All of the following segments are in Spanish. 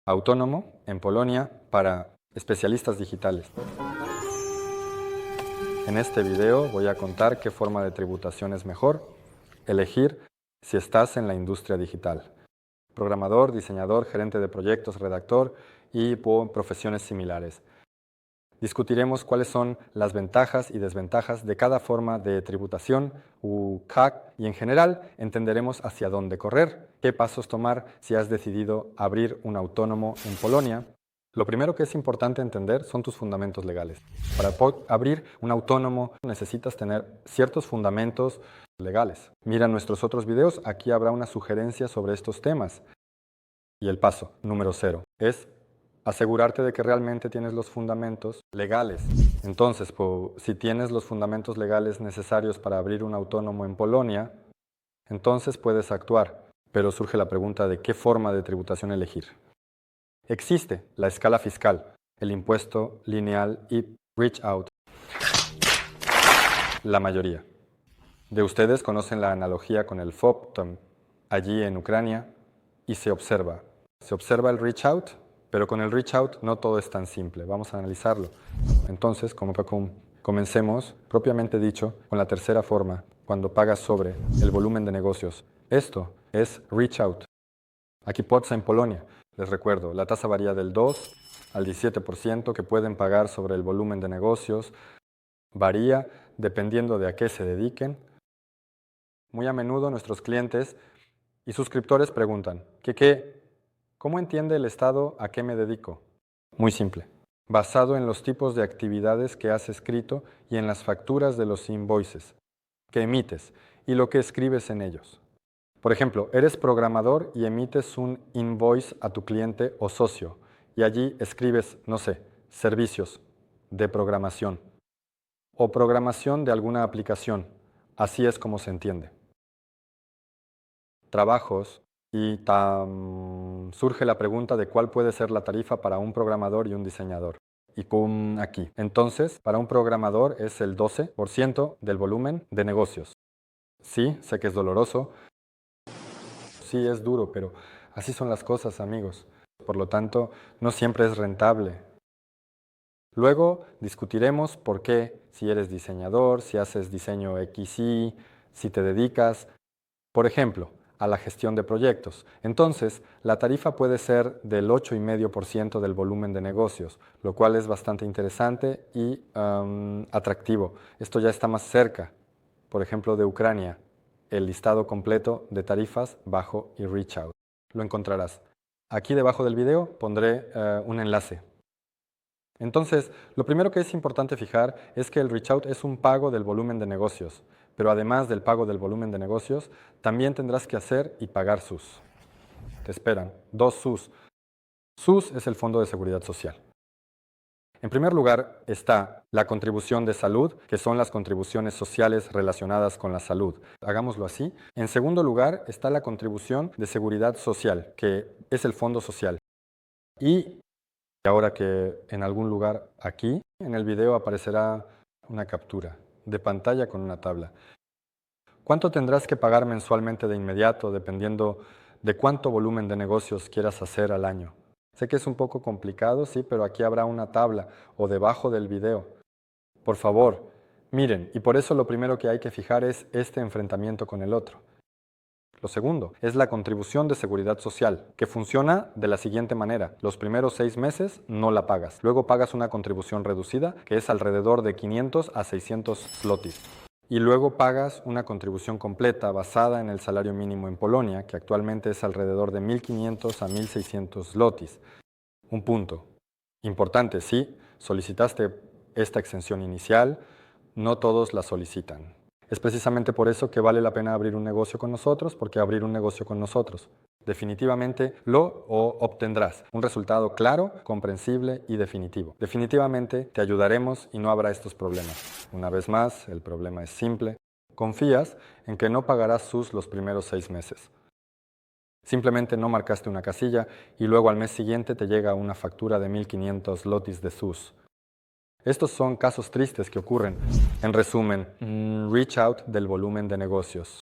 autónomo en Polonia para especialistas digitales. En este video voy a contar qué forma de tributación es mejor elegir si estás en la industria digital. Programador, diseñador, gerente de proyectos, redactor y profesiones similares. Discutiremos cuáles son las ventajas y desventajas de cada forma de tributación CAC y en general entenderemos hacia dónde correr, qué pasos tomar si has decidido abrir un autónomo en Polonia. Lo primero que es importante entender son tus fundamentos legales. Para abrir un autónomo necesitas tener ciertos fundamentos legales. Mira nuestros otros videos, aquí habrá una sugerencia sobre estos temas. Y el paso número 0 es asegurarte de que realmente tienes los fundamentos legales. Entonces, si tienes los fundamentos legales necesarios para abrir un autónomo en Polonia, entonces puedes actuar. Pero surge la pregunta de qué forma de tributación elegir. Existe la escala fiscal, el impuesto lineal y reach out. La mayoría de ustedes conocen la analogía con el FOB allí en Ucrania y se observa el reach out, pero con el reach out no todo es tan simple. Vamos a analizarlo. Entonces, comencemos, propiamente dicho, con la tercera forma, cuando pagas sobre el volumen de negocios. Esto es reach out. Aquí POTS en Polonia. Les recuerdo, la tasa varía del 2 al 17% que pueden pagar sobre el volumen de negocios. Varía dependiendo de a qué se dediquen. Muy a menudo nuestros clientes y suscriptores preguntan, ¿cómo entiende el Estado a qué me dedico? Muy simple. Basado en los tipos de actividades que has escrito y en las facturas de los invoices que emites y lo que escribes en ellos. Por ejemplo, eres programador y emites un invoice a tu cliente o socio y allí escribes, no sé, servicios de programación o programación de alguna aplicación. Así es como se entiende. Trabajos y surge la pregunta de cuál puede ser la tarifa para un programador y un diseñador. Y aquí. Entonces, para un programador es el 12% del volumen de negocios. Sí, sé que es doloroso. Sí, es duro, pero así son las cosas, amigos. Por lo tanto, no siempre es rentable. Luego discutiremos por qué, si eres diseñador, si haces diseño XY, si te dedicas, por ejemplo, a la gestión de proyectos. Entonces, la tarifa puede ser del 8,5% del volumen de negocios, lo cual es bastante interesante y atractivo. Esto ya está más cerca, por ejemplo, de Ucrania. El listado completo de tarifas bajo y reach out. Lo encontrarás. Aquí debajo del video pondré un enlace. Entonces, lo primero que es importante fijar es que el reach out es un pago del volumen de negocios, pero además del pago del volumen de negocios, también tendrás que hacer y pagar SUS. Te esperan 2 SUS. SUS es el Fondo de Seguridad Social. En primer lugar está la contribución de salud, que son las contribuciones sociales relacionadas con la salud. Hagámoslo así. En segundo lugar está la contribución de seguridad social, que es el fondo social. Y ahora que en algún lugar aquí, en el video aparecerá una captura de pantalla con una tabla. ¿Cuánto tendrás que pagar mensualmente de inmediato dependiendo de cuánto volumen de negocios quieras hacer al año? Sé que es un poco complicado, sí, pero aquí habrá una tabla o debajo del video. Por favor, miren, y por eso lo primero que hay que fijar es este enfrentamiento con el otro. Lo segundo es la contribución de seguridad social, que funciona de la siguiente manera. Los primeros 6 meses no la pagas. Luego pagas una contribución reducida, que es alrededor de 500 a 600 zlotys. Y luego pagas una contribución completa basada en el salario mínimo en Polonia, que actualmente es alrededor de 1.500 a 1.600 zlotys. Un punto importante, sí, solicitaste esta exención inicial, no todos la solicitan. Es precisamente por eso que vale la pena abrir un negocio con nosotros, porque abrir un negocio con nosotros definitivamente lo obtendrás. Un resultado claro, comprensible y definitivo. Definitivamente te ayudaremos y no habrá estos problemas. Una vez más, el problema es simple. Confías en que no pagarás SUS los primeros 6 meses. Simplemente no marcaste una casilla y luego al mes siguiente te llega una factura de 1.500 zlotys de SUS. Estos son casos tristes que ocurren. En resumen, reach out del volumen de negocios.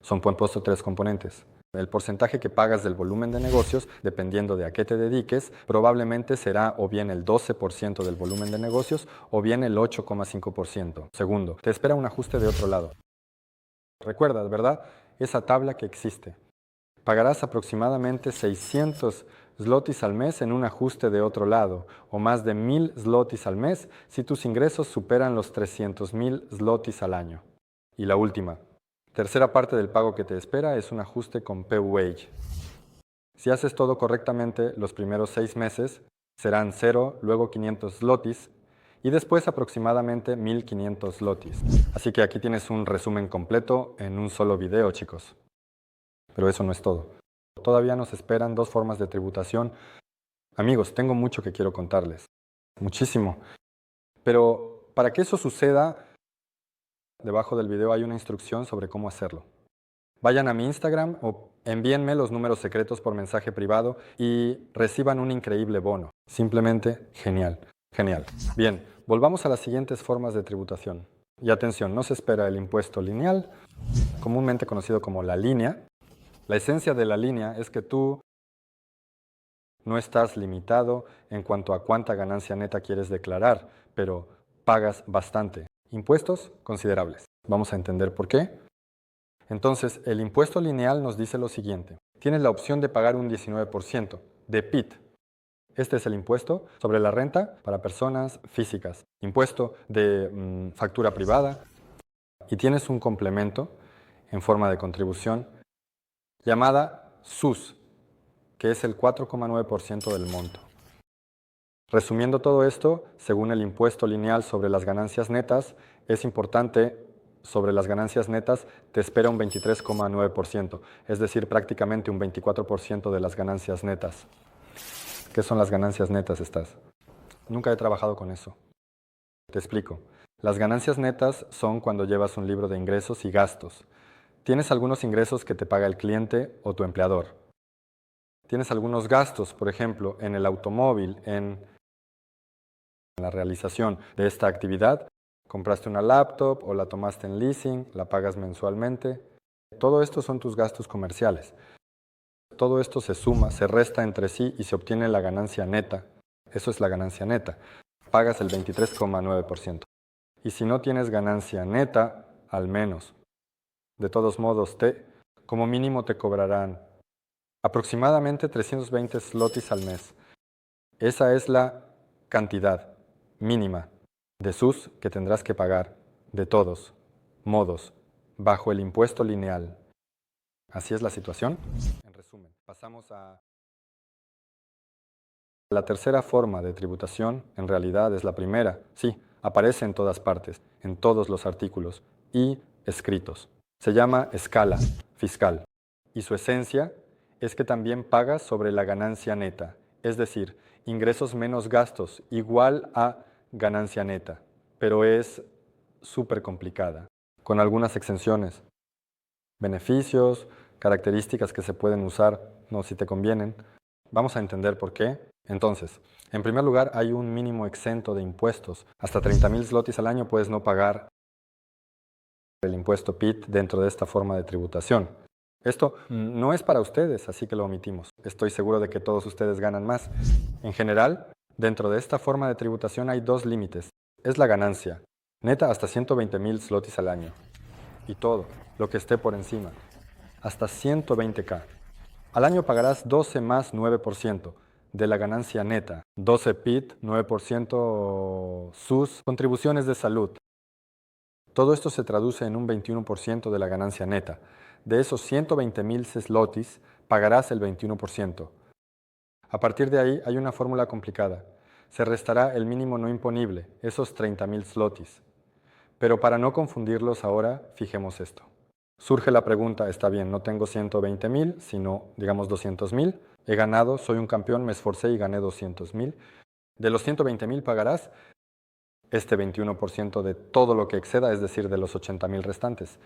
Son compuestos 3 componentes. El porcentaje que pagas del volumen de negocios, dependiendo de a qué te dediques, probablemente será o bien el 12% del volumen de negocios o bien el 8,5%. Segundo, te espera un ajuste de otro lado. Recuerdas, ¿verdad? Esa tabla que existe. Pagarás aproximadamente 600 zlotys al mes en un ajuste de otro lado, o más de 1000 zlotys al mes si tus ingresos superan los 300.000 zlotys al año. Y la última, tercera parte del pago que te espera es un ajuste con P-Wage. Si haces todo correctamente, los primeros 6 meses serán 0, luego 500 zlotys y después aproximadamente 1500 zlotys. Así que aquí tienes un resumen completo en un solo video, chicos. Pero eso no es todo. Todavía nos esperan 2 formas de tributación. Amigos, tengo mucho que quiero contarles. Muchísimo. Pero para que eso suceda, debajo del video hay una instrucción sobre cómo hacerlo. Vayan a mi Instagram o envíenme los números secretos por mensaje privado y reciban un increíble bono. Simplemente genial. Genial. Bien, volvamos a las siguientes formas de tributación. Y atención, no se espera el impuesto lineal, comúnmente conocido como la línea. La esencia de la línea es que tú no estás limitado en cuanto a cuánta ganancia neta quieres declarar, pero pagas bastante. Impuestos considerables. Vamos a entender por qué. Entonces, el impuesto lineal nos dice lo siguiente. Tienes la opción de pagar un 19% de PIT. Este es el impuesto sobre la renta para personas físicas. Impuesto de factura privada. Y tienes un complemento en forma de contribución llamada SUS, que es el 4,9% del monto. Resumiendo todo esto, según el impuesto lineal sobre las ganancias netas, es importante, sobre las ganancias netas te espera un 23,9%, es decir, prácticamente un 24% de las ganancias netas. ¿Qué son las ganancias netas estas? Nunca he trabajado con eso. Te explico. Las ganancias netas son cuando llevas un libro de ingresos y gastos. Tienes algunos ingresos que te paga el cliente o tu empleador. Tienes algunos gastos, por ejemplo, en el automóvil, en la realización de esta actividad. Compraste una laptop o la tomaste en leasing, la pagas mensualmente. Todo esto son tus gastos comerciales. Todo esto se suma, se resta entre sí y se obtiene la ganancia neta. Eso es la ganancia neta. Pagas el 23,9%. Y si no tienes ganancia neta, al menos. De todos modos, como mínimo te cobrarán aproximadamente 320 zlotys al mes. Esa es la cantidad mínima de SUS que tendrás que pagar, de todos modos, bajo el impuesto lineal. ¿Así es la situación? En resumen, pasamos a la tercera forma de tributación. En realidad es la primera. Sí, aparece en todas partes, en todos los artículos y escritos. Se llama escala fiscal y su esencia es que también pagas sobre la ganancia neta, es decir, ingresos menos gastos igual a ganancia neta, pero es súper complicada, con algunas exenciones, beneficios, características que se pueden usar, no si te convienen. Vamos a entender por qué. Entonces, en primer lugar, hay un mínimo exento de impuestos. Hasta 30.000 zlotys al año puedes no pagar el impuesto PIT dentro de esta forma de tributación. Esto no es para ustedes, así que lo omitimos. Estoy seguro de que todos ustedes ganan más. En general, dentro de esta forma de tributación hay 2 límites. Es la ganancia, neta hasta 120.000 zlotys al año. Y todo, lo que esté por encima, hasta 120.000. Al año pagarás 12 más 9% de la ganancia neta. 12 PIT, 9% SUS, contribuciones de salud. Todo esto se traduce en un 21% de la ganancia neta. De esos 120.000 zlotys, pagarás el 21%. A partir de ahí hay una fórmula complicada. Se restará el mínimo no imponible, esos 30.000 zlotys. Pero para no confundirlos ahora, fijemos esto. Surge la pregunta, está bien, no tengo 120.000, sino, digamos, 200.000. He ganado, soy un campeón, me esforcé y gané 200.000. De los 120.000 pagarás este 21% de todo lo que exceda, es decir, de los 80.000 restantes.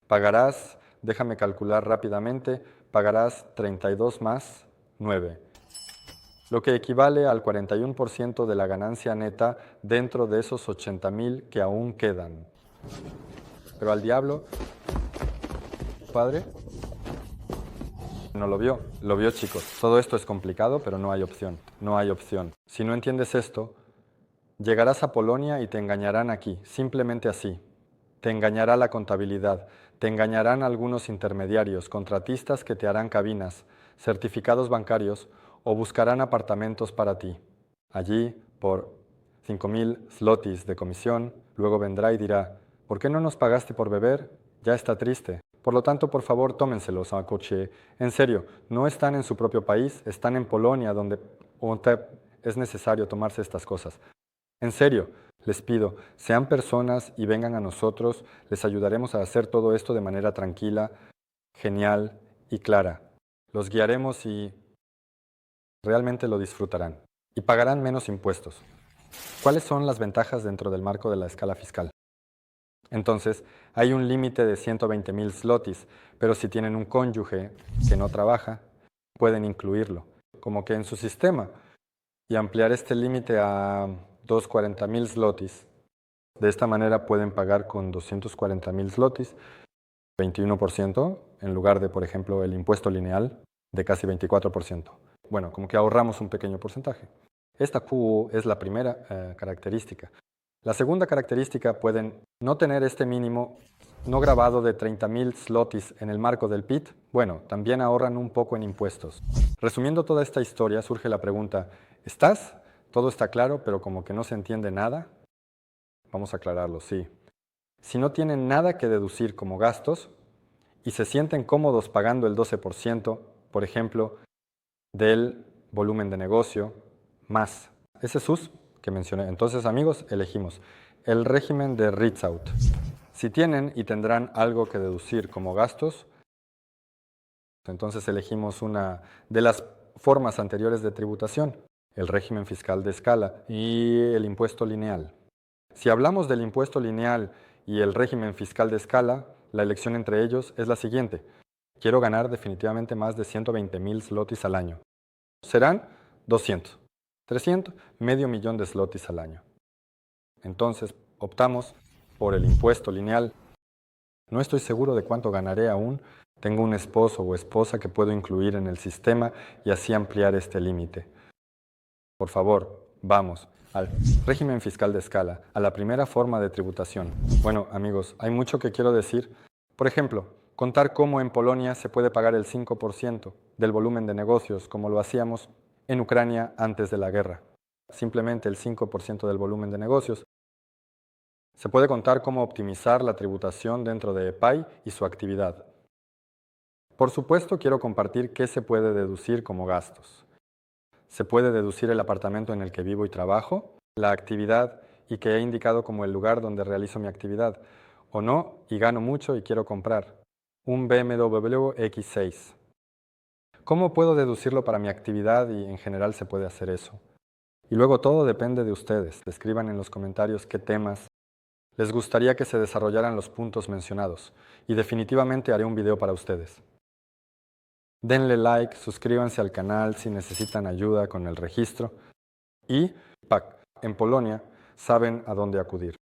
Pagarás, déjame calcular rápidamente, pagarás 32 más 9, lo que equivale al 41% de la ganancia neta dentro de esos 80.000 que aún quedan. Pero al diablo, padre, No lo vio chicos. Todo esto es complicado, pero no hay opción. No hay opción. Si no entiendes esto, llegarás a Polonia y te engañarán aquí, simplemente así. Te engañará la contabilidad, te engañarán algunos intermediarios, contratistas que te harán cabinas, certificados bancarios o buscarán apartamentos para ti. Allí, por 5.000 zlotys de comisión, luego vendrá y dirá, ¿por qué no nos pagaste por beber? Ya está triste. Por lo tanto, por favor, tómenselos a coche. En serio, no están en su propio país, están en Polonia, donde es necesario tomarse estas cosas. En serio, les pido, sean personas y vengan a nosotros, les ayudaremos a hacer todo esto de manera tranquila, genial y clara. Los guiaremos y realmente lo disfrutarán. Y pagarán menos impuestos. ¿Cuáles son las ventajas dentro del marco de la escala fiscal? Entonces, hay un límite de 120.000 zlotys, pero si tienen un cónyuge que no trabaja, pueden incluirlo, como que en su sistema, y ampliar este límite a 240.000 zlotys. De esta manera pueden pagar con 240.000 zlotys, 21%, en lugar de, por ejemplo, el impuesto lineal de casi 24%. Bueno, como que ahorramos un pequeño porcentaje. Esta Q es la primera característica. La segunda característica, pueden no tener este mínimo no grabado de 30.000 zlotys en el marco del PIT. Bueno, también ahorran un poco en impuestos. Resumiendo toda esta historia, surge la pregunta, ¿estás? Todo está claro, pero como que no se entiende nada. Vamos a aclararlo, sí. Si no tienen nada que deducir como gastos y se sienten cómodos pagando el 12%, por ejemplo, del volumen de negocio, más ese SUS que mencioné. Entonces, amigos, elegimos el régimen de Ritzau. Si tienen y tendrán algo que deducir como gastos, entonces elegimos una de las formas anteriores de tributación, el régimen fiscal de escala y el impuesto lineal. Si hablamos del impuesto lineal y el régimen fiscal de escala, la elección entre ellos es la siguiente. Quiero ganar definitivamente más de 120.000 zlotys al año. Serán 200, 300, medio millón de zlotys al año. Entonces, optamos por el impuesto lineal. No estoy seguro de cuánto ganaré aún. Tengo un esposo o esposa que puedo incluir en el sistema y así ampliar este límite. Por favor, vamos al régimen fiscal de escala, a la primera forma de tributación. Bueno, amigos, hay mucho que quiero decir. Por ejemplo, contar cómo en Polonia se puede pagar el 5% del volumen de negocios, como lo hacíamos en Ucrania antes de la guerra. Simplemente el 5% del volumen de negocios. Se puede contar cómo optimizar la tributación dentro de EPAI y su actividad. Por supuesto, quiero compartir qué se puede deducir como gastos. Se puede deducir el apartamento en el que vivo y trabajo, la actividad y que he indicado como el lugar donde realizo mi actividad, o no, y gano mucho y quiero comprar un BMW X6. ¿Cómo puedo deducirlo para mi actividad y en general se puede hacer eso? Y luego todo depende de ustedes. Escriban en los comentarios qué temas les gustaría que se desarrollaran los puntos mencionados y definitivamente haré un video para ustedes. Denle like, suscríbanse al canal si necesitan ayuda con el registro y, en Polonia, saben a dónde acudir.